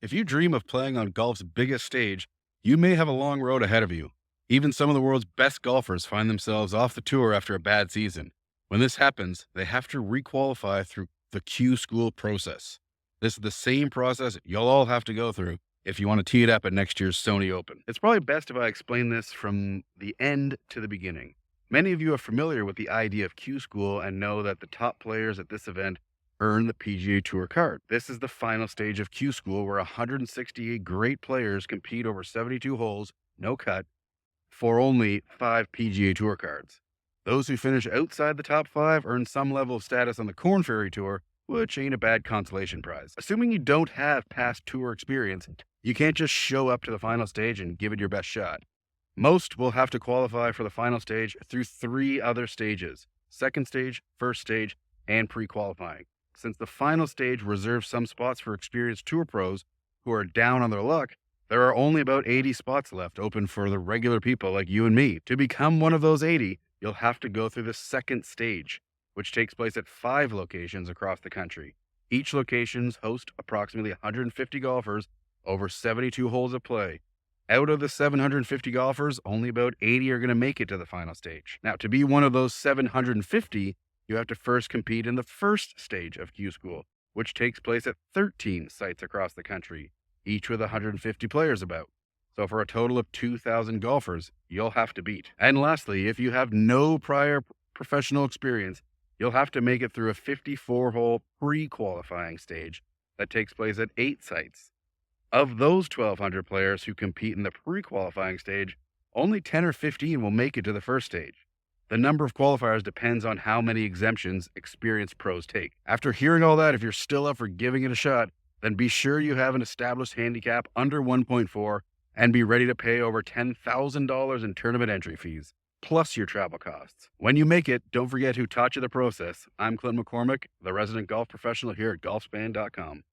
If you dream of playing on golf's biggest stage, you may have a long road ahead of you. Even some of the world's best golfers find themselves off the tour after a bad season. When this happens, they have to requalify through the Q school process. This is the same process you'll all have to go through if you want to tee it up at next year's Sony Open. It's probably best if I explain this from the end to the beginning. Many of you are familiar with the idea of Q school and know that the top players at this event earn the PGA Tour card. This is the final stage of Q School where 168 great players compete over 72 holes, no cut, for only 5 PGA Tour cards. Those who finish outside the top 5 earn some level of status on the Corn Ferry Tour, which ain't a bad consolation prize. Assuming you don't have past tour experience, you can't just show up to the final stage and give it your best shot. Most will have to qualify for the final stage through 3 other stages: second stage, first stage, and pre-qualifying. Since the final stage reserves some spots for experienced tour pros who are down on their luck, there are only about 80 spots left open for the regular people like you and me. To become one of those 80, you'll have to go through the second stage, which takes place at 5 locations across the country. Each locations host approximately 150 golfers over 72 holes of play. Out of the 750 golfers, only about 80 are going to make it to the final stage. Now, to be one of those 750, you have to first compete in the first stage of Q School, which takes place at 13 sites across the country, each with 150 players about. So for a total of 2,000 golfers, you'll have to beat. And lastly, if you have no prior professional experience, you'll have to make it through a 54-hole pre-qualifying stage that takes place at 8 sites. Of those 1,200 players who compete in the pre-qualifying stage, only 10 or 15 will make it to the first stage. The number of qualifiers depends on how many exemptions experienced pros take. After hearing all that, if you're still up for giving it a shot, then be sure you have an established handicap under 1.4 and be ready to pay over $10,000 in tournament entry fees, plus your travel costs. When you make it, don't forget who taught you the process. I'm Clint McCormick, the resident golf professional here at Golfspan.com.